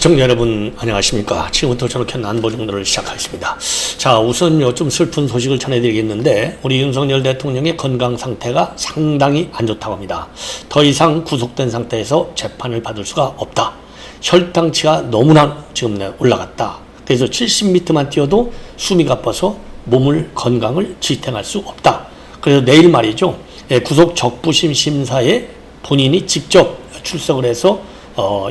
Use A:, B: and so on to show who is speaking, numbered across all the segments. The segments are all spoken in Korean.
A: 시청자 여러분 안녕하십니까. 지금부터 저렇게 난보정도를 시작하겠습니다. 자, 우선 좀 슬픈 소식을 전해드리겠는데 우리 윤석열 대통령의 건강 상태가 상당히 안 좋다고 합니다. 더 이상 구속된 상태에서 재판을 받을 수가 없다. 혈당치가 너무나 지금 올라갔다. 그래서 70m만 뛰어도 숨이 가빠서 건강을 지탱할 수 없다. 그래서 내일 말이죠. 구속 적부심 심사에 본인이 직접 출석을 해서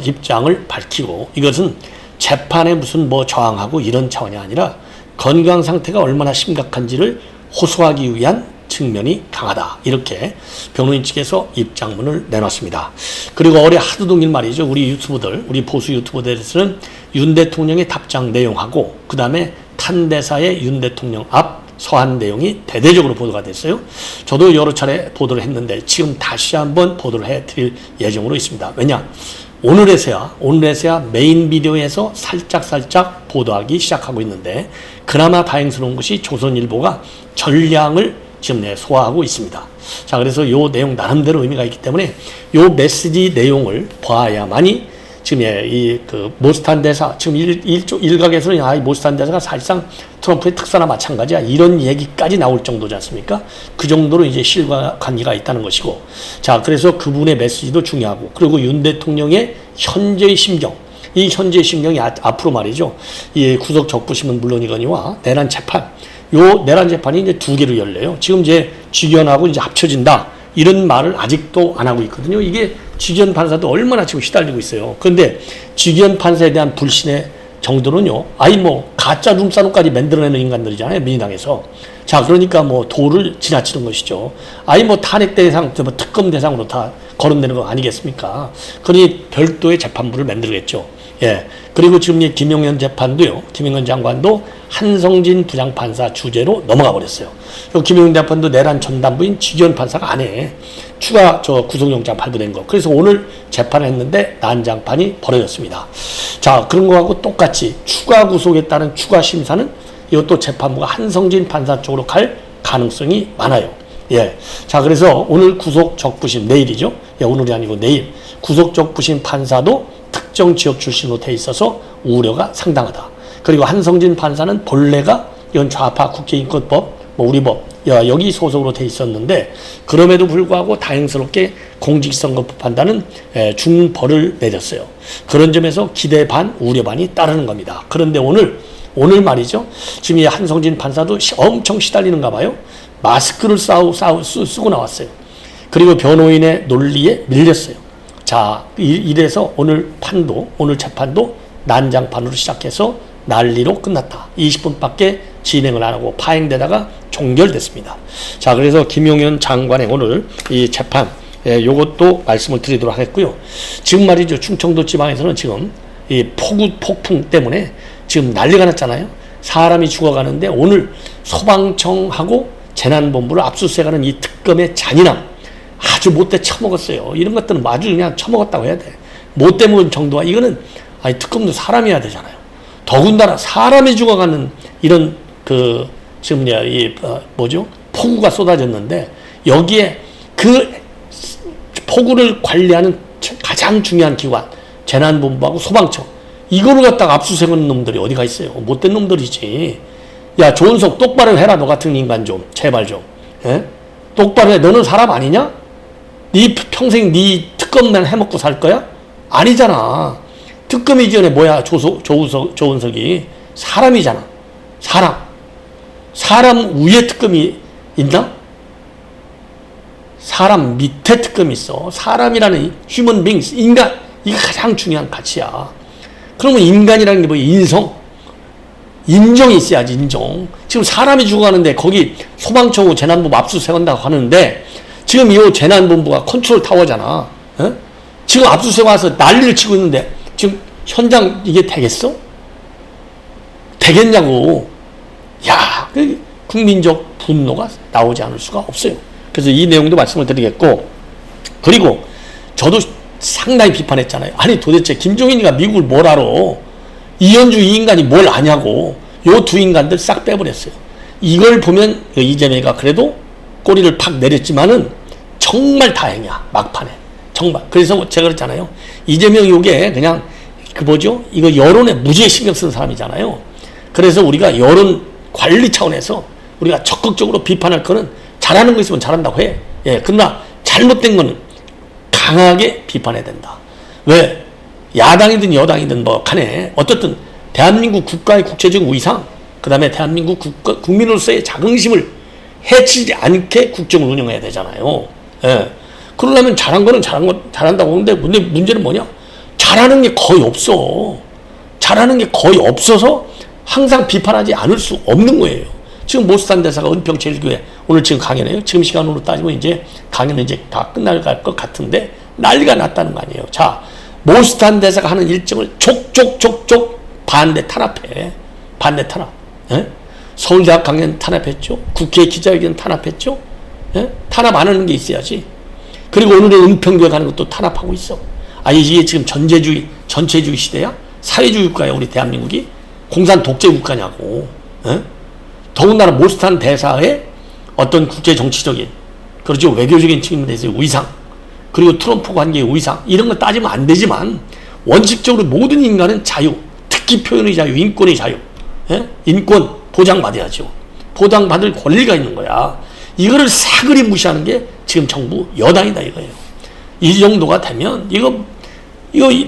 A: 입장을 밝히고, 이것은 재판에 무슨 저항하고 이런 차원이 아니라 건강 상태가 얼마나 심각한지를 호소하기 위한 측면이 강하다. 이렇게 변호인 측에서 입장문을 내놨습니다. 그리고 어제 하루 종일 말이죠. 우리 보수 유튜버들에서는 윤 대통령의 답장 내용하고 그 다음에 탄대사의 윤 대통령 앞 서한 내용이 대대적으로 보도가 됐어요. 저도 여러 차례 보도를 했는데 지금 다시 한번 보도를 해드릴 예정으로 있습니다. 왜냐? 오늘에서야 메인 비디오에서 살짝 보도하기 시작하고 있는데, 그나마 다행스러운 것이 조선일보가 전량을 지금 소화하고 있습니다. 자, 그래서 요 내용 나름대로 의미가 있기 때문에 요 메시지 내용을 봐야만이 지금 모스탄 대사, 지금 일각에서는 이 모스탄 대사가 사실상 트럼프의 특사나 마찬가지야, 이런 얘기까지 나올 정도지 않습니까? 그 정도로 이제 실과관계가 있다는 것이고, 자, 그래서 그분의 메시지도 중요하고, 그리고 윤 대통령의 현재의 심경, 이 현재의 심경이 앞으로 말이죠. 이 구속 적부심은 물론이거니와 내란 재판, 요 내란 재판이 이제 두 개로 열려요. 지금 이제 직연하고 이제 합쳐진다, 이런 말을 아직도 안 하고 있거든요. 이게 직연 판사도 얼마나 지금 시달리고 있어요. 그런데 직연 판사에 대한 불신의 정도는요, 가짜 룸사롱까지 만들어내는 인간들이잖아요, 민주당에서. 자, 그러니까 도를 지나치는 것이죠. 탄핵 대상, 특검 대상으로 다 거론되는 거 아니겠습니까? 그러니 별도의 재판부를 만들겠죠. 예. 그리고 지금 김용현 재판도요, 김용현 장관도 한성진 부장판사 주재로 넘어가 버렸어요. 김용현 재판도 내란 전담부인 직연 판사가 안 해. 추가 구속영장 발부된 거. 그래서 오늘 재판을 했는데 난장판이 벌어졌습니다. 자, 그런 거하고 똑같이 추가 구속에 따른 추가 심사는 이것도 재판부가 한성진 판사 쪽으로 갈 가능성이 많아요. 예. 자, 그래서 오늘 구속 적부심, 내일이죠. 예, 오늘이 아니고 내일. 구속 적부심 판사도 특정 지역 출신으로 돼 있어서 우려가 상당하다. 그리고 한성진 판사는 본래가 이건 좌파 국제인권법, 우리법, 여기 소속으로 돼 있었는데, 그럼에도 불구하고 다행스럽게 공직선거법 판단은 중벌을 내렸어요. 그런 점에서 기대 반, 우려 반이 따르는 겁니다. 그런데 오늘 말이죠. 지금 이 한성진 판사도 엄청 시달리는가 봐요. 마스크를 쓰고 나왔어요. 그리고 변호인의 논리에 밀렸어요. 자, 이래서 오늘 재판도 난장판으로 시작해서 난리로 끝났다. 20분밖에 진행을 안 하고 파행되다가 종결됐습니다. 자, 그래서 김용현 장관의 오늘 이 재판, 요것도 말씀을 드리도록 하겠고요. 지금 말이죠. 충청도 지방에서는 지금 이 폭풍 때문에 지금 난리가 났잖아요. 사람이 죽어가는데 오늘 소방청하고 재난본부를 압수수색하는 이 특검의 잔인함, 아주 못돼 처먹었어요. 이런 것들은 아주 그냥 처먹었다고 해야 돼. 못돼 먹은 정도가, 이거는 특검도 사람이어야 되잖아요. 더군다나 사람이 죽어가는 이런 지금 폭우가 쏟아졌는데, 여기에 그 폭우를 관리하는 가장 중요한 기관 재난본부하고 소방청, 이거를 갖다가 압수수색하는 놈들이 어디가 있어요? 못된 놈들이지. 야, 조은석 똑바로 해라. 너 같은 인간 좀 제발 좀. 예? 똑바로 해. 너는 사람 아니냐? 네 평생 네 특검만 해먹고 살 거야? 아니잖아. 특검 이전에 조은석이 사람이잖아. 사람 위에 특검이 있나? 사람 밑에 특검이 있어. 사람이라는 휴먼 빙스, 인간, 이게 가장 중요한 가치야. 그러면 인간이라는 게 인정이 있어야지, 인정. 지금 사람이 죽어가는데 거기 소방청하고 재난본부 압수수색한다고 하는데, 지금 이 재난본부가 컨트롤 타워잖아. 어? 지금 압수수색 와서 난리를 치고 있는데 지금 현장 이게 되겠어? 되겠냐고. 야, 국민적 분노가 나오지 않을 수가 없어요. 그래서 이 내용도 말씀을 드리겠고, 그리고 저도 상당히 비판했잖아요. 아니, 도대체 김종인이가 미국을 뭘 알아? 이현주 이 인간이 뭘 아냐고. 요 두 인간들 싹 빼버렸어요. 이걸 보면 이재명이가 그래도 꼬리를 팍 내렸지만은 정말 다행이야, 막판에. 정말. 그래서 제가 그랬잖아요. 이재명 요게 그냥 그 뭐죠? 이거 여론에 무지에 신경 쓰는 사람이잖아요. 그래서 우리가 여론 관리 차원에서 우리가 적극적으로 비판할 거는 잘하는 거 있으면 잘한다고 해. 예, 그러나 잘못된 거는 강하게 비판해야 된다. 왜? 야당이든 여당이든 뭐 간에 어떻든 대한민국 국가의 국제적 위상, 그 다음에 대한민국 국민으로서의 자긍심을 해치지 않게 국정을 운영해야 되잖아요. 예. 그러려면 잘한 거는 잘한다고 하는데 문제는 뭐냐? 잘하는 게 거의 없어. 잘하는 게 거의 없어서 항상 비판하지 않을 수 없는 거예요. 지금 모스탄 대사가 은평제일교회 오늘 지금 강연해요. 지금 시간으로 따지면 이제 강연은 이제 다 끝날 것 같은데 난리가 났다는 거 아니에요. 자, 모스탄 대사가 하는 일정을 족족족족 반대 탄압해. 반대 탄압. 예? 서울대학 강연 탄압했죠. 국회 기자회견 탄압했죠. 예? 탄압 안 하는 게 있어야지. 그리고 오늘의 은평교회 가는 것도 탄압하고 있어. 아니 이게 지금 전체주의 시대야? 사회주의 국가야 우리 대한민국이? 공산 독재 국가냐고. 예? 더군다나 모스탄 대사의 어떤 국제 정치적인, 그렇죠, 외교적인 측면에서의 위상, 그리고 트럼프 관계의 위상, 이런 거 따지면 안 되지만 원칙적으로 모든 인간은 자유, 특히 표현의 자유, 인권의 자유, 예? 인권 보장받아야죠. 보장받을 권리가 있는 거야. 이거를 사그리 무시하는 게 지금 정부 여당이다 이거예요. 이 정도가 되면 이거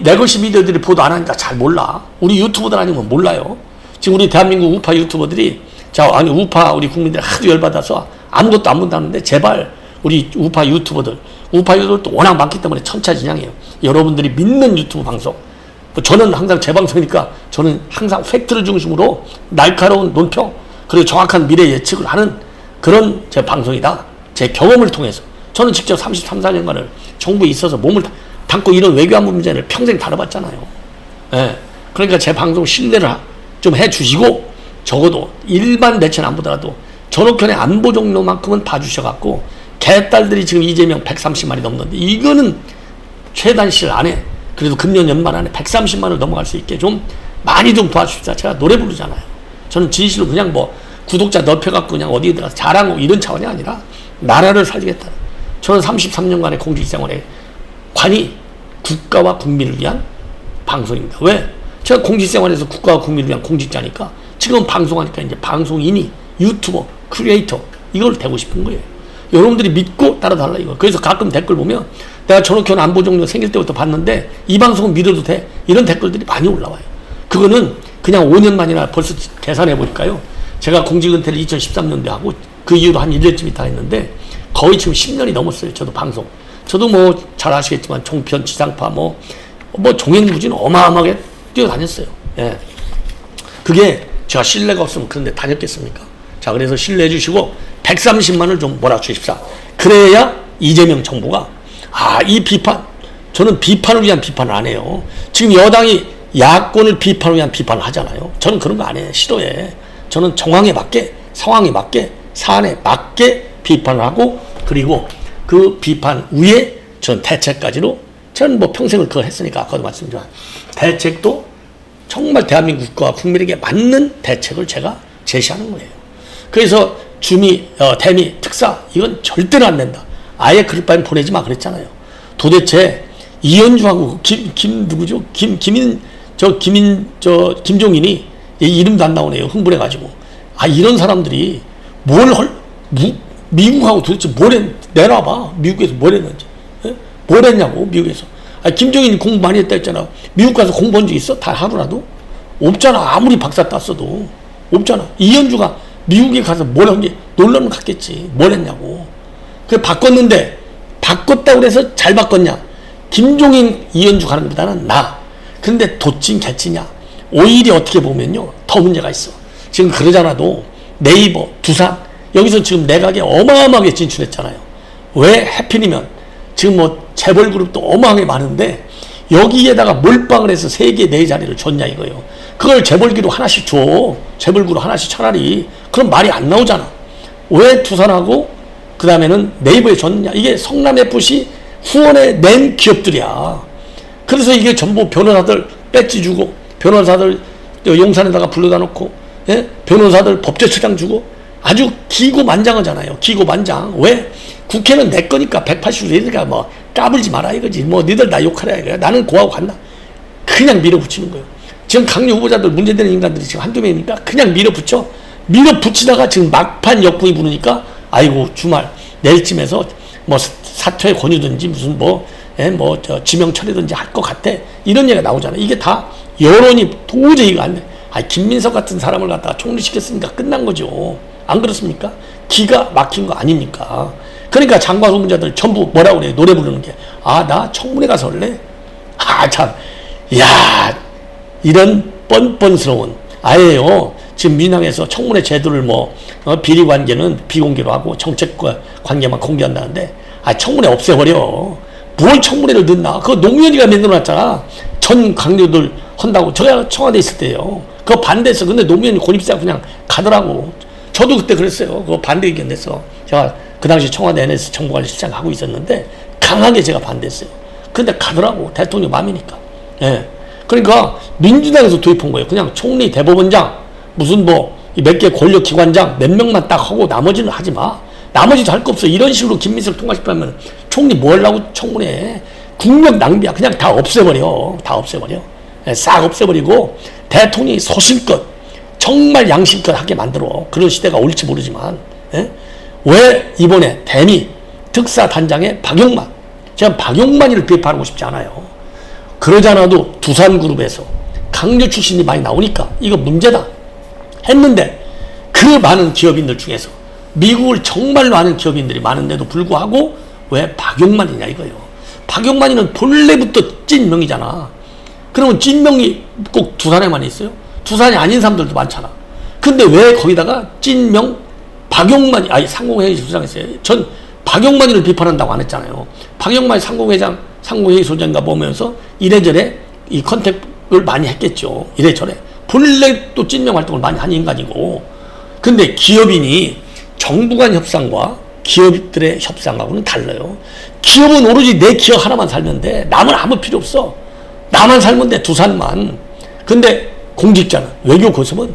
A: 내 것이 미디어들이 보도 안 하니까 잘 몰라. 우리 유튜버들 아니면 몰라요. 지금 우리 대한민국 우파 유튜버들이 우파 우리 국민들 하도 열받아서 아무것도 안 본다는데 제발 우리 우파 유튜버들도 워낙 많기 때문에 천차진양이에요. 여러분들이 믿는 유튜브 방송. 저는 항상 제 방송이니까 저는 항상 팩트를 중심으로 날카로운 논평 그리고 정확한 미래 예측을 하는 그런 제 방송이다. 제 경험을 통해서 저는 직접 33, 4년간을 정부에 있어서 몸을 담고 이런 외교안 문제를 평생 다뤄봤잖아요. 예. 그러니까 제 방송 신뢰를 좀 해주시고 적어도 일반 매체는 안 보더라도 전옥현의 안보 종료만큼은 봐주셔갖고 개딸들이 지금 이재명 130만이 넘는데 이거는 최단 시일 안에 그래도 금년 연말 안에 130만을 넘어갈 수 있게 좀 많이 좀 도와주십사. 제가 노래 부르잖아요. 저는 진실로 그냥 뭐 구독자 넓혀갖고 그냥 어디에 들어가서 자랑하고 이런 차원이 아니라 나라를 살리겠다. 저는 33년간의 공직생활에 관이 국가와 국민을 위한 방송입니다. 왜? 제가 공직생활에서 국가와 국민을 위한 공직자니까 지금 방송하니까 이제 방송인이 유튜버, 크리에이터 이걸 되고 싶은 거예요. 여러분들이 믿고 따라달라 이거. 그래서 가끔 댓글 보면 내가 전옥현 안보 종료 생길 때부터 봤는데 이 방송은 믿어도 돼. 이런 댓글들이 많이 올라와요. 그거는 그냥 5년 만이나 벌써 계산해 보니까요. 제가 공직 은퇴를 2013년도에 하고 그 이후로 한 1년쯤 있다 했는데 거의 지금 10년이 넘었어요. 저도 방송. 저도 뭐 잘 아시겠지만 종편, 지상파 뭐 종횡무진 어마어마하게 뛰어다녔어요. 예. 그게 제가 신뢰가 없으면 그런데 다녔겠습니까? 자, 그래서 신뢰해 주시고 130만을 좀 몰아주십사. 그래야 이재명 정부가 이 비판, 저는 비판을 위한 비판을 안 해요. 지금 여당이 야권을 비판을 위한 비판을 하잖아요. 저는 그런 거 안 해요. 싫어해. 저는 정황에 맞게, 상황에 맞게, 사안에 맞게 비판을 하고 그리고 그 비판 위에 전 대책까지로 저는 뭐 평생을 그거 했으니까 아까도 말씀드렸지만 대책도 정말 대한민국과 국민에게 맞는 대책을 제가 제시하는 거예요. 그래서 대미, 특사 이건 절대로 안 된다. 아예 그럴 바엔 보내지 마 그랬잖아요. 도대체 이현주하고 누구죠? 김종인이 이름도 안 나오네요. 흥분해가지고. 이런 사람들이 미국하고 도대체 내놔봐. 미국에서 뭘 했는지. 예? 뭘 했냐고, 미국에서. 김종인이 공부 많이 했다 했잖아. 미국 가서 공부한 적 있어? 다 하루라도? 없잖아. 아무리 박사 땄어도. 없잖아. 이현주가 미국에 가서 뭘 한지 놀러는 갔겠지. 뭘 했냐고. 그래, 바꿨다고 해서 잘 바꿨냐? 김종인, 이현주 가는 것보다는 나. 근데 도찐 개찐이야. 오히려 어떻게 보면요. 더 문제가 있어. 지금 그러잖아도 네이버, 두산, 여기서 지금 내각에 어마어마하게 진출했잖아요. 왜? 해필이면 지금 뭐 재벌그룹도 어마어마하게 많은데 여기에다가 몰빵을 해서 3개, 4자리를 줬냐 이거예요. 그걸 재벌기로 하나씩 줘. 재벌그룹 하나씩 차라리. 그럼 말이 안 나오잖아. 왜 두산하고 그 다음에는 네이버에 줬느냐. 이게 성남FC 후원에 낸 기업들이야. 그래서 이게 전부 변호사들 배지 주고 변호사들 용산에다가 불러다 놓고 예? 변호사들 법제처장 주고 아주 기고만장하잖아요. 기고만장. 왜? 국회는 내 거니까 180일 되니까 뭐 까불지 마라 이거지. 뭐 니들 나 욕하라 이거야. 나는 고하고 간다. 그냥 밀어붙이는 거예요. 지금 강요 후보자들 문제되는 인간들이 지금 한두 명이니까 그냥 밀어붙여. 밀어붙이다가 지금 막판 역풍이 부르니까 아이고 주말 내일쯤에서 뭐 사퇴 권유든지 무슨 저 지명 처리든지 할 것 같아. 이런 얘기가 나오잖아요. 이게 다 여론이 도저히 안 돼. 김민석 같은 사람을 갖다가 총리시켰으니까 끝난 거죠. 안 그렇습니까? 기가 막힌 거 아닙니까? 그러니까 장관 후보자들 전부 뭐라고 그래요? 노래 부르는 게. 나 청문회 가서 할래? 참. 야, 이런 뻔뻔스러운. 아예요. 지금 민항에서 청문회 제도를 비리 관계는 비공개로 하고 정책 관계만 공개한다는데, 청문회 없애버려. 뭘 청문회를 넣나? 그거 노무현이가 만들어놨잖아. 전 강요들 한다고. 제가 청와대 있을 때요. 그거 반대했어. 근데 노무현이 고립세하고 그냥 가더라고. 저도 그때 그랬어요. 그거 반대 의견 냈어. 제가 그 당시 청와대 NS 정보관리실장 하고 있었는데 강하게 제가 반대했어요. 근데 가더라고. 대통령 마음이니까. 예. 그러니까 민주당에서 도입한 거예요. 그냥 총리, 대법원장, 무슨 몇 개 권력기관장 몇 명만 딱 하고 나머지는 하지 마. 나머지도 할 거 없어. 이런 식으로 김민석 통과시키면 총리 뭐 하려고 청문회. 국력 낭비야. 그냥 다 없애버려. 다 없애버려. 예, 싹 없애버리고 대통령이 소신껏 정말 양심껏 하게 만들어. 그런 시대가 올지 모르지만. 예? 왜 이번에 대미 특사단장의 박용만. 제가 박용만이를 비판하고 싶지 않아요. 그러지 않아도 두산그룹에서 강조 출신이 많이 나오니까 이거 문제다 했는데 그 많은 기업인들 중에서 미국을 정말로 아는 기업인들이 많은데도 불구하고 왜 박용만이냐 이거예요. 박용만이는 본래부터 찐명이잖아. 그러면 찐명이 꼭 두산에만 있어요? 두산이 아닌 사람들도 많잖아. 근데 왜 거기다가 찐명 박용만이 상공회의 소장했어요. 전 박용만이를 비판한다고 안 했잖아요. 박용만이 상공회의 소장인가 보면서 이래저래 이 컨택을 많이 했겠죠. 이래저래. 본래 또 찐명 활동을 많이 한 인간이고. 근데 기업인이 정부 간 협상과 기업들의 협상하고는 달라요. 기업은 오로지 내 기업 하나만 살면 돼. 남은 아무 필요 없어. 나만 살면 돼. 두산만. 근데 공직자는, 외교 고섭은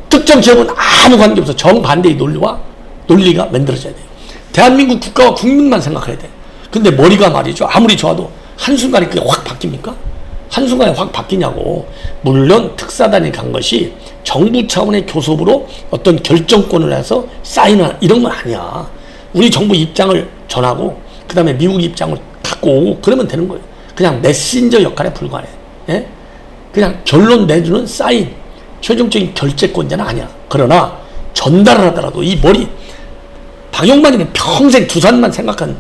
A: 특정 기업은 아무 관계없어. 정반대의 논리가 만들어져야 돼요. 대한민국 국가와 국민만 생각해야 돼. 근데 머리가 말이죠. 아무리 좋아도 한순간에 그게 확 바뀝니까? 한순간에 확 바뀌냐고. 물론 특사단이 간 것이 정부 차원의 교섭으로 어떤 결정권을 해서 사인하는 이런 건 아니야. 우리 정부 입장을 전하고 그 다음에 미국 입장을 갖고 오고 그러면 되는 거예요. 그냥 메신저 역할에 불과해. 예? 그냥 결론 내주는 사인, 최종적인 결재권자는 아니야. 그러나 전달을 하더라도 이 머리, 박용만이는 평생 두산만 생각한,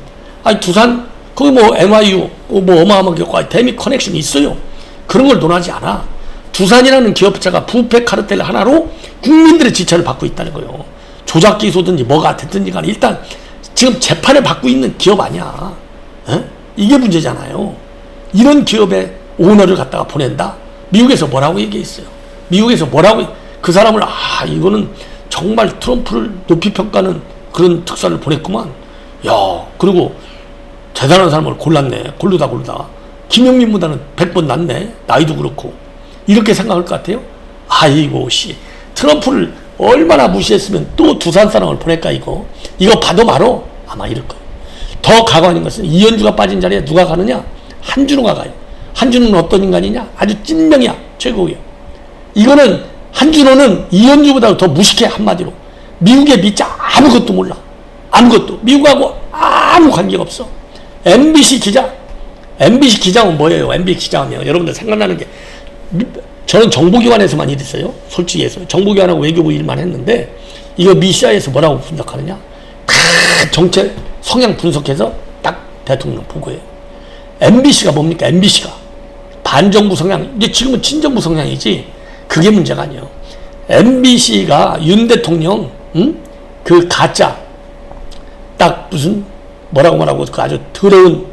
A: 두산, 거기 NYU, 어마어마하게 대미 커넥션이 있어요. 그런 걸 논하지 않아. 두산이라는 기업자가 부패 카르텔 하나로 국민들의 지체를 받고 있다는 거예요. 조작 기소든지 뭐가 됐든지 간에 일단 지금 재판을 받고 있는 기업 아니야. 에? 이게 문제잖아요. 이런 기업의 오너를 갖다가 보낸다? 미국에서 뭐라고 얘기했어요? 미국에서 뭐라고, 그 사람을, 이거는 정말 트럼프를 높이 평가하는 그런 특사를 보냈구만. 야, 그리고 대단한 사람을 골랐네. 고르다. 김용민보다는 100번 낫네. 나이도 그렇고. 이렇게 생각할 것 같아요? 아이고, 트럼프를 얼마나 무시했으면 또 두산 사람을 보낼까, 이거. 이거 봐도 말어. 아마 이럴 거예요. 더 가관인 것은 이현주가 빠진 자리에 누가 가느냐? 한준호가 가요. 한준호는 어떤 인간이냐? 아주 찐명이야. 최고예요. 이거는, 한준호는 이현주보다 더 무식해, 한마디로. 미국의 미자 아무것도 몰라. 아무것도. 미국하고 아무 관계가 없어. MBC 기자는 뭐예요? MBC 기자하면 여러분들 생각나는 게, 저는 정보기관에서만 일했어요. 솔직히 해서. 정보기관하고 외교부 일만 했는데, 이거 미시아에서 뭐라고 분석하느냐? 다 정책 성향 분석해서 딱 대통령 보고해요. MBC가 뭡니까? MBC가. 반정부 성향, 이제 지금은 친정부 성향이지, 그게 문제가 아니에요. MBC가 윤 대통령, 그 가짜, 딱 무슨, 뭐라고 말하고, 그 아주 더러운,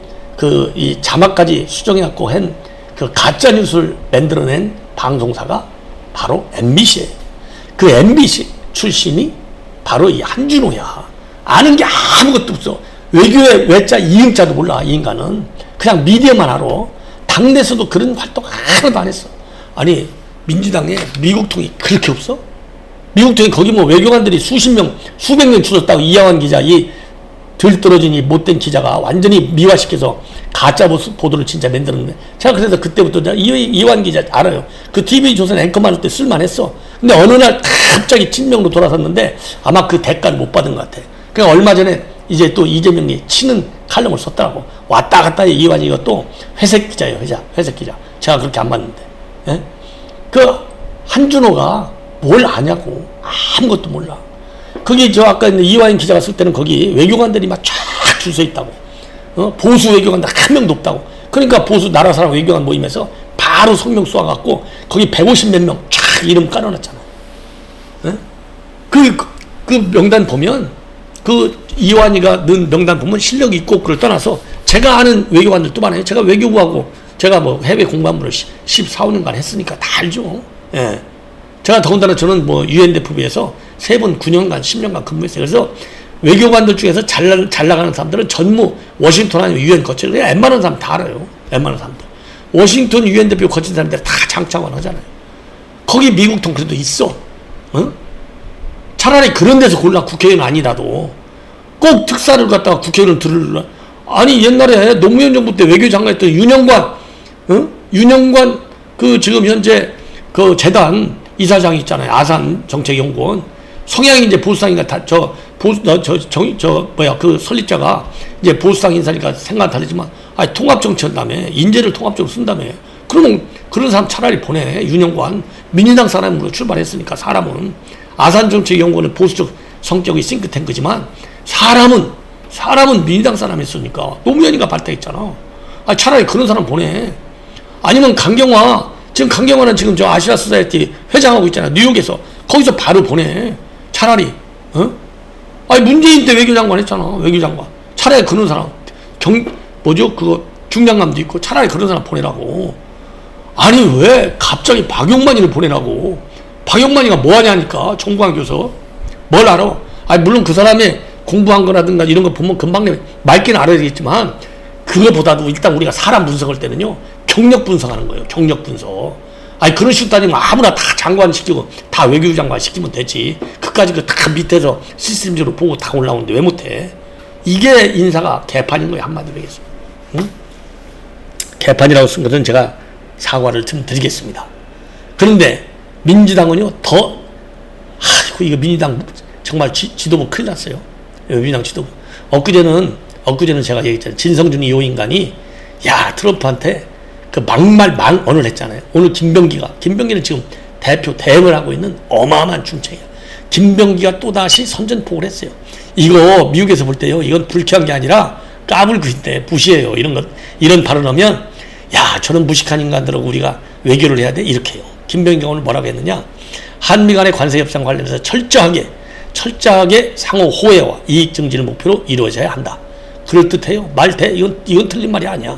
A: 이 자막까지 수정해갖고 그 가짜 뉴스를 만들어낸 방송사가 바로 MBC예요. 그 MBC 출신이 바로 이 한준호야. 아는 게 아무것도 없어. 외교의 외자 이응자도 몰라. 이 인간은 그냥 미디어만 알아. 당내에서도 그런 활동 하나도 안 했어. 아니, 민주당에 미국통이 그렇게 없어? 미국통이 거기 외교관들이 수십 명, 수백 명 줄었다고. 이양환 기자, 이 들떨어진 이 못된 기자가 완전히 미화시켜서 가짜 보도를 진짜 만드는데, 제가 그래서 그때부터 이완 기자 알아요. 그 TV조선 앵커만 할 때 쓸만했어. 근데 어느 날 갑자기 친명으로 돌아섰는데 아마 그 대가를 못 받은 것 같아. 그러니까 얼마 전에 이제 또 이재명이 치는 칼럼을 썼더라고. 왔다 갔다 이완이가 또 회색 기자예요. 회색 기자. 제가 그렇게 안 봤는데. 예? 그 한준호가 뭘 아냐고. 아무것도 몰라. 거기 저 아까 이완 기자가 쓸 때는 거기 외교관들이 막 쫙 줄 서 있다고. 보수 외교관들 한 명도 없다고. 그러니까 보수 나라 사람 외교관 모임에서 바로 성명 쏘아갖고 거기 150 몇 명 쫙 이름 깔아놨잖아. 예? 그 명단 보면 그 이완이가 넣은 명단 보면 실력이 있고 그걸 떠나서 제가 아는 외교관들도 많아요. 제가 외교부하고 제가 뭐 해외 공관부를 14, 15년간 했으니까 다 알죠. 예. 제가 더군다나 저는 뭐 UN 대표부에서 3번 9년간 10년간 근무했어요. 그래서 외교관들 중에서 잘 나가는 사람들은 전무 워싱턴 아니면 UN 거쳐요. 웬만한 사람 다 알아요. 웬만한 사람들. 워싱턴 UN 대표 거친 사람들 다 장차관 하잖아요. 거기 미국 통 그래도 있어. 어? 차라리 그런 데서 골라. 국회의원 아니라도 꼭 특사를 갖다가 국회의원 들으려. 아니 옛날에 노무현 정부 때 외교장관 했던 윤영관, 윤영관 그 지금 현재 그 재단 이사장 있잖아요. 아산 정책연구원. 성향이 이제 보수당인가 그 설립자가 이제 보수당 인사니까 생각은 다르지만, 아니 통합정치한다며. 인재를 통합적으로 쓴다며. 그러면 그런 사람 차라리 보내. 윤영관 민주당 사람으로 출발했으니까. 사람은 아산정책연구원은 보수적 성격의 싱크탱크지만 사람은 민주당 사람이었으니까. 노무현이가 발탁했잖아. 아 차라리 그런 사람 보내. 아니면 강경화, 지금 강경화는 지금 저 아시아 소사이어티 회장하고 있잖아. 뉴욕에서. 거기서 바로 보내. 차라리. 아니 문재인 때 외교장관 했잖아. 외교장관. 차라리 그런 사람. 그거 중장감도 있고 차라리 그런 사람 보내라고. 아니 왜 갑자기 박용만이를 보내라고. 박용만이가 뭐 하냐니까. 정부관 교수. 뭘 알아? 아니 물론 그 사람이 공부한 거라든가 이런 거 보면 금방 맑게는 알아야겠지만, 그거보다도 일단 우리가 사람 분석할 때는요, 경력 분석하는 거예요. 경력 분석. 아니 그런 식으로 따지면 아무나 다 장관 시키고 다 외교부 장관 시키면 되지. 그까지 그 다 밑에서 시스템적으로 보고 다 올라오는데 왜 못해? 이게 인사가 개판인 거예요. 한마디로 얘기해서. 응? 개판이라고 쓴 것은 제가 사과를 좀 드리겠습니다. 그런데 민주당은요 이거 민주당 정말 지도부 큰일 났어요. 민주당 지도부. 엊그제는 제가 얘기했잖아요. 진성준 이 인간이 트럼프한테 그 언을 했잖아요. 오늘 김병기는 지금 대표 대응을 하고 있는 어마어마한 중책이야. 김병기가 또다시 선전포고를 했어요. 이거 미국에서 볼 때요, 이건 불쾌한 게 아니라 까불기인데 무시해요. 이런 발언하면 저런 무식한 인간들하고 우리가 외교를 해야 돼? 이렇게 해요. 김병기가 오늘 뭐라고 했느냐? 한미 간의 관세 협상 관련해서 철저하게 상호 호혜와 이익 증진을 목표로 이루어져야 한다. 그럴듯해요. 말 돼? 이건 틀린 말이 아니야.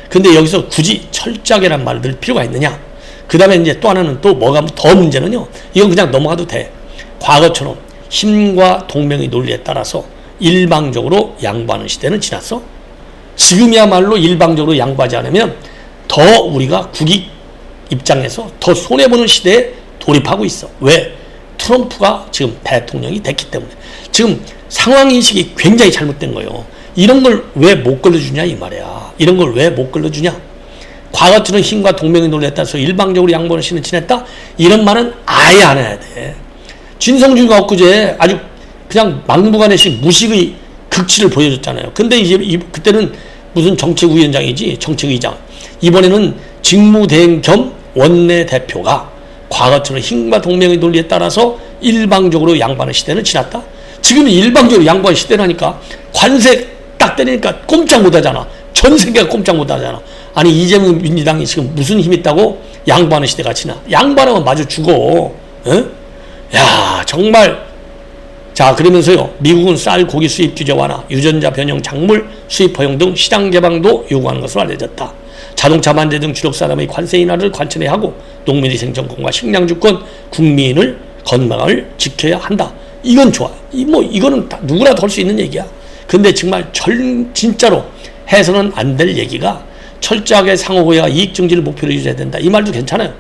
A: 근데 여기서 굳이 철저하게란 말을 들 필요가 있느냐? 그 다음에 이제 또 하나는 또 뭐가 더 문제는요, 이건 그냥 넘어가도 돼. 과거처럼 힘과 동맹의 논리에 따라서 일방적으로 양보하는 시대는 지났어. 지금이야말로 일방적으로 양보하지 않으면 더 우리가 국익 입장에서 더 손해보는 시대에 돌입하고 있어. 왜? 트럼프가 지금 대통령이 됐기 때문에. 지금 상황인식이 굉장히 잘못된 거예요. 이런 걸 왜 못 걸러주냐 이 말이야. 이런 걸 왜 못 걸러주냐. 과거처럼 힘과 동맹의 논리에 따라서 일방적으로 양보하는 시대는 지났다. 이런 말은 아예 안 해야 돼. 진성준이가 엊그제 아주 그냥 막무가내식 무식의 극치를 보여줬잖아요. 근데 이제 그때는 무슨 정책위원장이지, 정책의장. 이번에는 직무대행 겸 원내대표가 과거처럼 힘과 동맹의 논리에 따라서 일방적으로 양보하는 시대는 지났다. 지금은 일방적으로 양보하는 시대라니까. 관세 딱 때리니까 꼼짝 못하잖아. 전 세계가 꼼짝 못하잖아. 아니 이재명 민주당이 지금 무슨 힘 있다고 양보하는 시대가 지나. 양보하면 마저 죽어. 정말. 자, 그러면서요, 미국은 쌀, 고기 수입 규제 완화, 유전자 변형 작물 수입 허용 등 시장 개방도 요구하는 것으로 알려졌다. 자동차 반대 등 주력 산업의 관세 인하를 관철해야 하고 농민의 생존권과 식량주권, 국민을 건강을 지켜야 한다. 이건 좋아. 이거는 누구나 할 수 있는 얘기야. 근데 정말 진짜로 해서는 안 될 얘기가 철저하게 상호호혜와 이익 증진을 목표로 유지해야 된다. 이 말도 괜찮아요.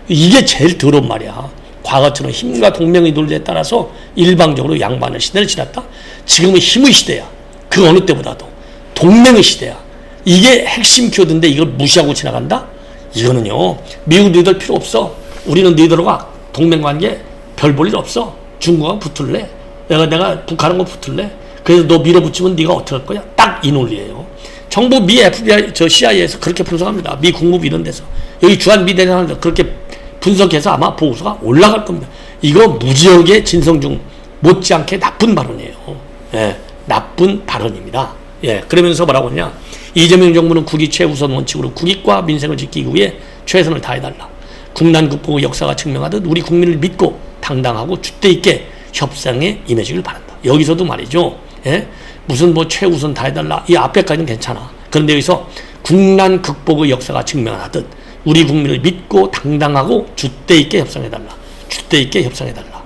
A: 이게 제일 더러운 말이야. 과거처럼 힘과 동맹의 논리에 따라서 일방적으로 양보하는 시대를 지났다. 지금은 힘의 시대야. 그 어느 때보다도 동맹의 시대야. 이게 핵심 키워드인데 이걸 무시하고 지나간다? 이거는요, 미국 너희들 필요 없어. 우리는 너희들과 동맹관계 별 볼 일 없어. 중국하고 붙을래? 내가 북한하고 붙을래? 그래서 너 밀어붙이면 네가 어떻게 할 거야? 딱 이 논리예요. 정부 미 FBI, CIA에서 그렇게 분석합니다. 미 국무부 이런 데서. 여기 주한 미 대사관에서 그렇게 분석해서 아마 보고서가 올라갈 겁니다. 이거 무지하게 진성중 못지않게 나쁜 발언이에요. 예, 나쁜 발언입니다. 예, 그러면서 뭐라고 하냐. 이재명 정부는 국익 최우선 원칙으로 국익과 민생을 지키기 위해 최선을 다해달라. 국난 극복의 역사가 증명하듯 우리 국민을 믿고 당당하고 줏대 있게 협상에 임해주길 바란다. 여기서도 말이죠. 예? 무슨 뭐 최우선 다해달라. 이 앞에까지는 괜찮아. 그런데 여기서 국난 극복의 역사가 증명하듯 우리 국민을 믿고 당당하고 줏대 있게 협상해달라. 줏대 있게 협상해달라.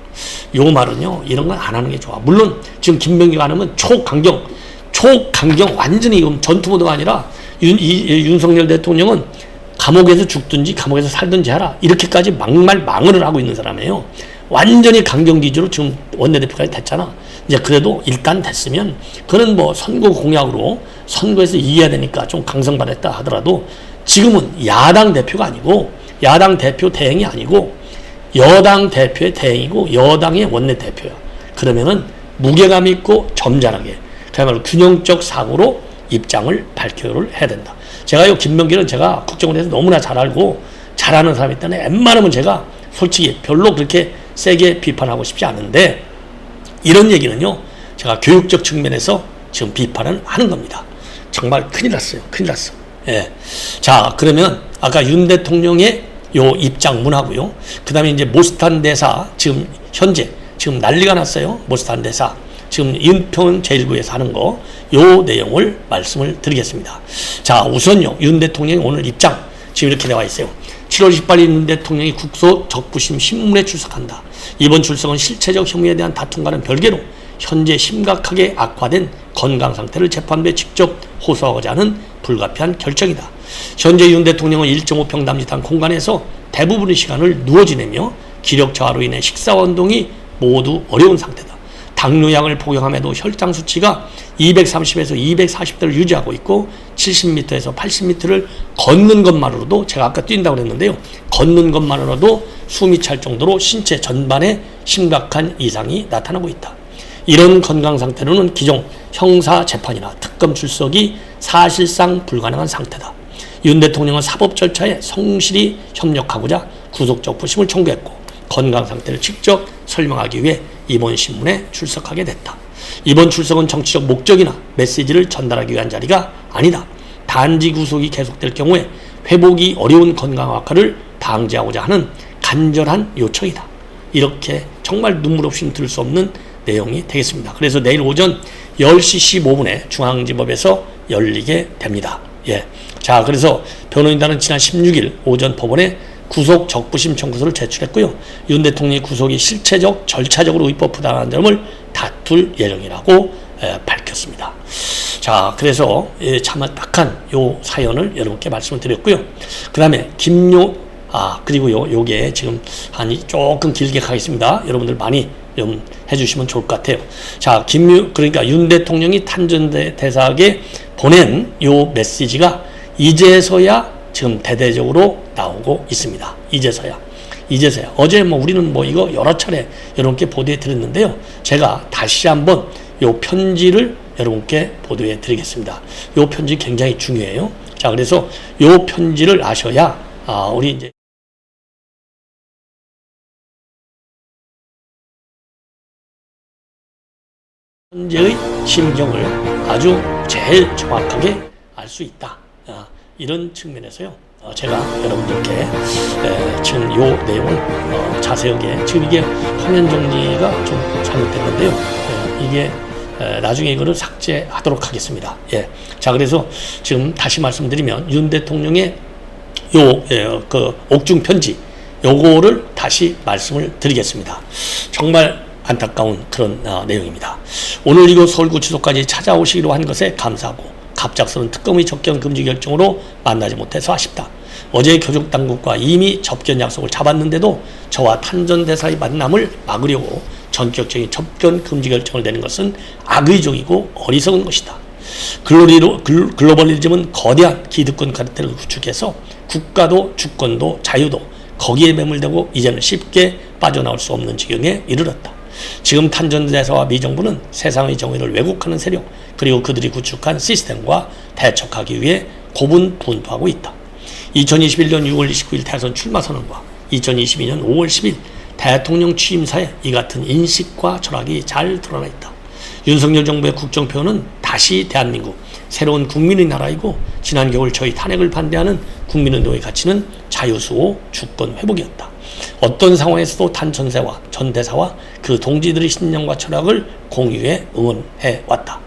A: 요 말은요, 이런 건 안 하는 게 좋아. 물론 지금 김병기가 안 하면 초강경 완전히 이건 전투모드가 아니라 윤석열 대통령은 감옥에서 죽든지 감옥에서 살든지 하라. 이렇게까지 망언을 하고 있는 사람이에요. 완전히 강경 기조로 지금 원내대표까지 됐잖아. 이제 그래도 일단 됐으면 그는 뭐 선거 공약으로 선거에서 이겨야 되니까 좀 강성받았다 하더라도 지금은 야당 대표가 아니고 야당 대표 대행이 아니고 여당 대표의 대행이고 여당의 원내대표야. 그러면은 무게감 있고 점잖하게 그야말로 균형적 사고로 입장을 발표를 해야 된다. 제가요, 김명기는 제가 국정원에서 너무나 잘 알고 잘하는 사람이 때문에 웬만하면 제가 솔직히 별로 그렇게 세게 비판하고 싶지 않은데 이런 얘기는요, 제가 교육적 측면에서 지금 비판을 하는 겁니다. 정말 큰일 났어요. 큰일 났어. 예. 자, 그러면 아까 윤 대통령의 요 입장문하고요. 그 다음에 이제 모스탄 대사 지금 현재 지금 난리가 났어요. 모스탄 대사. 지금 인평 제1구에서 하는 거, 요 내용을 말씀을 드리겠습니다. 자, 우선요, 윤 대통령이 오늘 입장, 지금 이렇게 나와 있어요. 7월 18일 윤 대통령이 국소 적부심 신문에 출석한다. 이번 출석은 실체적 혐의에 대한 다툼과는 별개로 현재 심각하게 악화된 건강 상태를 재판부에 직접 호소하고자 하는 불가피한 결정이다. 현재 윤 대통령은 1.5평 남짓한 공간에서 대부분의 시간을 누워 지내며 기력 저하로 인해 식사 운동이 모두 어려운 상태다. 당뇨약을 복용함에도 혈당 수치가 230에서 240대를 유지하고 있고 70m에서 80m를 걷는 것만으로도, 제가 아까 뛴다고 그랬는데요, 걷는 것만으로도 숨이 찰 정도로 신체 전반에 심각한 이상이 나타나고 있다. 이런 건강 상태로는 기존 형사재판이나 특검 출석이 사실상 불가능한 상태다. 윤 대통령은 사법 절차에 성실히 협력하고자 구속적부심을 청구했고 건강 상태를 직접 설명하기 위해 이번 신문에 출석하게 됐다. 이번 출석은 정치적 목적이나 메시지를 전달하기 위한 자리가 아니다. 단지 구속이 계속될 경우에 회복이 어려운 건강 악화를 방지하고자 하는 간절한 요청이다. 이렇게 정말 눈물 없이는 들을 수 없는 내용이 되겠습니다. 그래서 내일 오전 10시 15분에 중앙지법에서 열리게 됩니다. 예. 자, 그래서 변호인단은 지난 16일 오전 법원에 구속 적부심 청구서를 제출했고요. 윤 대통령의 구속이 실체적, 절차적으로 위법부당한 점을 다툴 예정이라고 밝혔습니다. 자, 그래서 참 딱한 요 사연을 여러분께 말씀을 드렸고요. 그 다음에 그리고 요게 지금 조금 길게 가겠습니다. 여러분들 많이 좀 해주시면 좋을 것 같아요. 자, 그러니까 윤 대통령이 탄전대사에게 보낸 요 메시지가 이제서야 지금 대대적으로 나오고 있습니다. 이제서야. 어제 우리는 이거 여러 차례 여러분께 보도해 드렸는데요. 제가 다시 한번 요 편지를 여러분께 보도해 드리겠습니다. 요 편지 굉장히 중요해요. 자, 그래서 요 편지를 아셔야, 우리 이제 현재의 심정을 아주 제일 정확하게 알 수 있다. 이런 측면에서요, 제가 여러분들께 지금 요 내용을 자세하게, 지금 이게 화면 정리가 좀 잘못됐는데요, 이게 나중에 이거를 삭제하도록 하겠습니다. 예. 자, 그래서 지금 다시 말씀드리면 윤 대통령의 그 옥중 편지, 요거를 다시 말씀을 드리겠습니다. 정말 안타까운 그런 내용입니다. 오늘 이곳 서울구치소까지 찾아오시기로 한 것에 감사하고 갑작스러운 특검의 접견 금지 결정으로 만나지 못해서 아쉽다. 어제 교육당국과 이미 접견 약속을 잡았는데도 저와 탄전대사의 만남을 막으려고 전격적인 접견 금지 결정을 내는 것은 악의적이고 어리석은 것이다. 글로벌리즘은 거대한 기득권 카르텔을 구축해서 국가도 주권도 자유도 거기에 매몰되고 이제는 쉽게 빠져나올 수 없는 지경에 이르렀다. 지금 탄전대사와 미정부는 세상의 정의를 왜곡하는 세력 그리고 그들이 구축한 시스템과 대척하기 위해 고분분투하고 있다. 2021년 6월 29일 대선 출마 선언과 2022년 5월 10일 대통령 취임사에 이 같은 인식과 철학이 잘 드러나 있다. 윤석열 정부의 국정표현은 다시 대한민국 새로운 국민의 나라이고 지난 겨울 저희 탄핵을 반대하는 국민운동의 가치는 자유수호 주권 회복이었다. 어떤 상황에서도 탄전세와 전대사와 그 동지들의 신념과 철학을 공유해 응원해 왔다.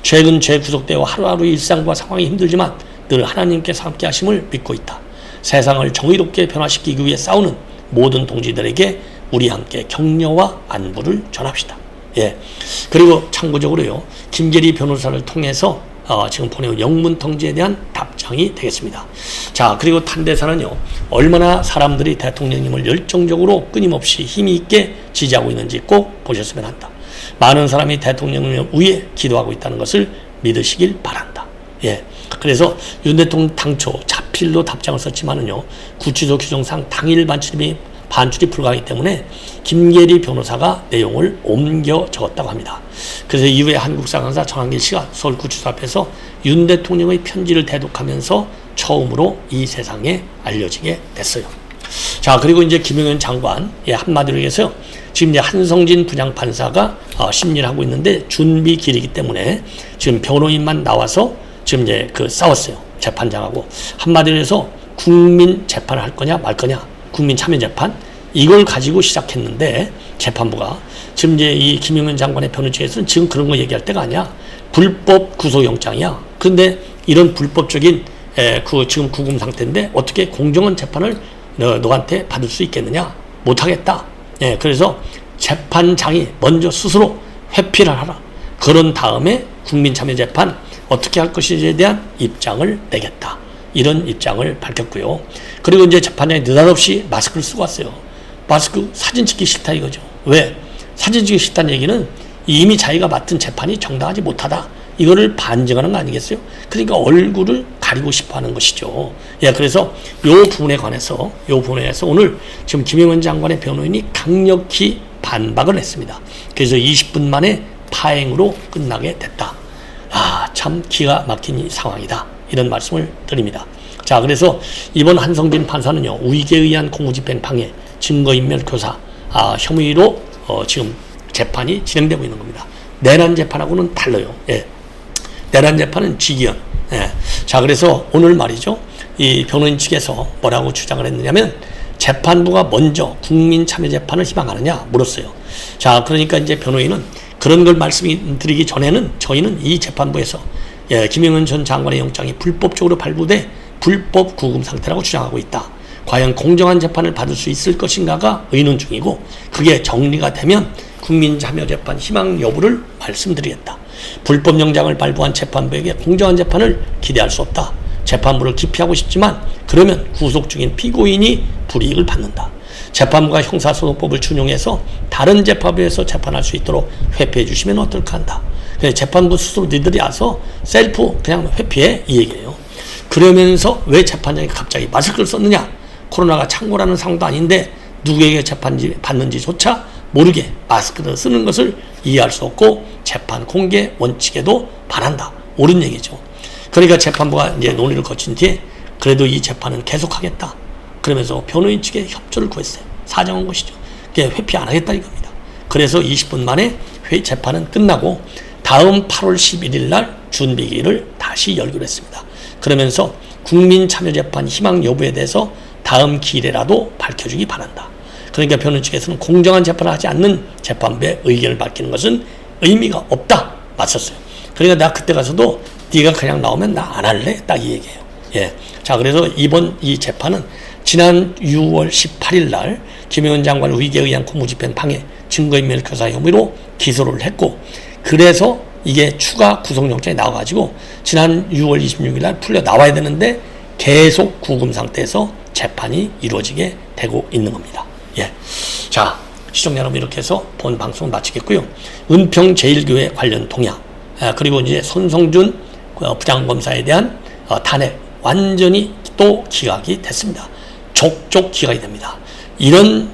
A: 최근 재구속되어 하루하루 일상과 상황이 힘들지만 늘 하나님께서 함께 하심을 믿고 있다. 세상을 정의롭게 변화시키기 위해 싸우는 모든 동지들에게 우리 함께 격려와 안부를 전합시다. 예. 그리고 참고적으로요, 김계리 변호사를 통해서 지금 보내온 영문 통지에 대한 답장이 되겠습니다. 자, 그리고 탄대사는요, 얼마나 사람들이 대통령님을 열정적으로 끊임없이 힘이 있게 지지하고 있는지 꼭 보셨으면 한다. 많은 사람이 대통령을 위해 기도하고 있다는 것을 믿으시길 바란다. 예. 그래서 윤 대통령 당초 자필로 답장을 썼지만은요, 구치소 규정상 당일 반출이 불가하기 때문에 김계리 변호사가 내용을 옮겨 적었다고 합니다. 그래서 이후에 한국사관사 정한길 씨가 서울구치소 앞에서 윤 대통령의 편지를 대독하면서 처음으로 이 세상에 알려지게 됐어요. 자, 그리고 이제 김용현 장관, 한마디로 얘기해서 지금 이제 한성진 부장판사가 심리를 하고 있는데 준비 기일이기 때문에 지금 변호인만 나와서 지금 이제 싸웠어요. 재판장하고. 한마디로 해서 국민 재판을 할 거냐 말 거냐. 국민 참여 재판. 이걸 가지고 시작했는데 재판부가 지금 이제 이 김용현 장관의 변호 측에서는 지금 그런 거 얘기할 때가 아니야. 불법 구속영장이야. 그런데 이런 불법적인 지금 구금 상태인데 어떻게 공정한 재판을 너한테 받을 수 있겠느냐? 못하겠다. 그래서 재판장이 먼저 스스로 회피를 하라. 그런 다음에 국민참여재판 어떻게 할 것인지에 대한 입장을 내겠다. 이런 입장을 밝혔고요. 그리고 이제 재판장이 느닷없이 마스크를 쓰고 왔어요. 마스크 사진 찍기 싫다 이거죠. 왜? 사진 찍기 싫다는 얘기는 이미 자기가 맡은 재판이 정당하지 못하다. 이거를 반증하는 거 아니겠어요? 그러니까 얼굴을 가리고 싶어 하는 것이죠. 그래서 요 부분에 관해서 오늘 지금 김용현 장관의 변호인이 강력히 반박을 했습니다. 그래서 20분 만에 파행으로 끝나게 됐다. 참 기가 막힌 상황이다. 이런 말씀을 드립니다. 자, 그래서 이번 한성진 판사는요, 우익에 의한 공무집행 방해, 증거인멸 교사 혐의로 지금 재판이 진행되고 있는 겁니다. 내란 재판하고는 달라요. 내란 재판은 직위원. 자, 그래서 오늘 말이죠, 이 변호인 측에서 뭐라고 주장을 했느냐면 재판부가 먼저 국민참여재판을 희망하느냐 물었어요. 자, 그러니까 이제 변호인은 그런 걸 말씀드리기 전에는 저희는 이 재판부에서 김용현 전 장관의 영장이 불법적으로 발부돼 불법 구금 상태라고 주장하고 있다. 과연 공정한 재판을 받을 수 있을 것인가가 의논 중이고 그게 정리가 되면 국민참여재판 희망 여부를 말씀드리겠다. 불법 영장을 발부한 재판부에게 공정한 재판을 기대할 수 없다. 재판부를 기피하고 싶지만 그러면 구속 중인 피고인이 불이익을 받는다. 재판부가 형사소송법을 준용해서 다른 재판부에서 재판할 수 있도록 회피해 주시면 어떨까 한다. 그래서 재판부 스스로 니들이 와서 셀프 그냥 회피해 이 얘기예요. 그러면서 왜 재판장이 갑자기 마스크를 썼느냐? 코로나가 창궐하는 상황도 아닌데 누구에게 재판지 받는지조차 모르게 마스크를 쓰는 것을 이해할 수 없고 재판 공개 원칙에도 반한다. 옳은 얘기죠. 그러니까 재판부가 이제 논의를 거친 뒤에 그래도 이 재판은 계속하겠다. 그러면서 변호인 측에 협조를 구했어요. 사정한 것이죠. 회피 안 하겠다 이겁니다. 그래서 20분 만에 재판은 끝나고 다음 8월 11일 날 준비기일을 다시 열기로 했습니다. 그러면서 국민참여재판 희망 여부에 대해서 다음 기일에라도 밝혀주기 바란다. 그러니까 변호인 측에서는 공정한 재판을 하지 않는 재판부의 의견을 밝히는 것은 의미가 없다. 맞섰어요. 그러니까 내가 그때 가서도 네가 그냥 나오면 나 안 할래? 딱 이 얘기예요. 자, 그래서 이번 이 재판은 지난 6월 18일 날 김용현 장관 우익에 의한 공무집행 방해, 증거인멸 교사 혐의로 기소를 했고 그래서 이게 추가 구속영장이 나와가지고 지난 6월 26일 날 풀려 나와야 되는데 계속 구금 상태에서 재판이 이루어지게 되고 있는 겁니다. 예. 자, 시청자 여러분, 이렇게 해서 본 방송 마치겠고요. 은평 제1교회 관련 동향, 그리고 이제 손성준 부장검사에 대한 탄핵 완전히 또 기각이 됐습니다. 족족 기각이 됩니다. 이런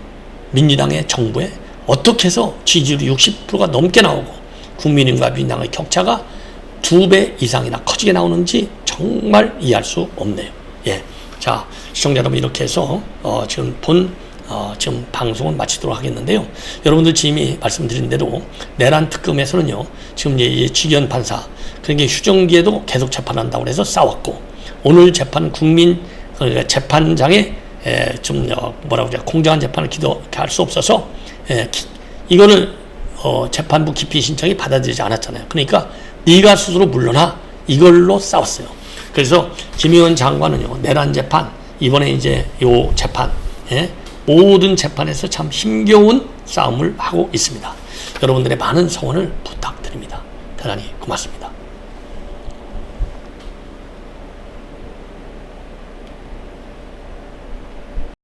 A: 민주당의 정부에 어떻게 해서 지지율이 60%가 넘게 나오고 국민의힘과 민주당의 격차가 2배 이상이나 커지게 나오는지 정말 이해할 수 없네요. 예. 자, 시청자 여러분, 이렇게 해서 지금 방송은 마치도록 하겠는데요. 여러분들 지금 말씀드린 대로 내란 특검에서는요, 지금 이제 직연 판사, 그러니까 휴정기에도 계속 재판한다고 해서 싸웠고, 오늘 재판 그러니까 재판장에 공정한 재판을 기도할 수 없어서 이거를 재판부 기피 신청이 받아들이지 않았잖아요. 그러니까 네가 스스로 물러나, 이걸로 싸웠어요. 그래서 김의원 장관은요, 내란 재판, 이번에 이제 요 재판, 모든 재판에서 참 힘겨운 싸움을 하고 있습니다. 여러분들의 많은 성원을 부탁드립니다. 대단히 고맙습니다.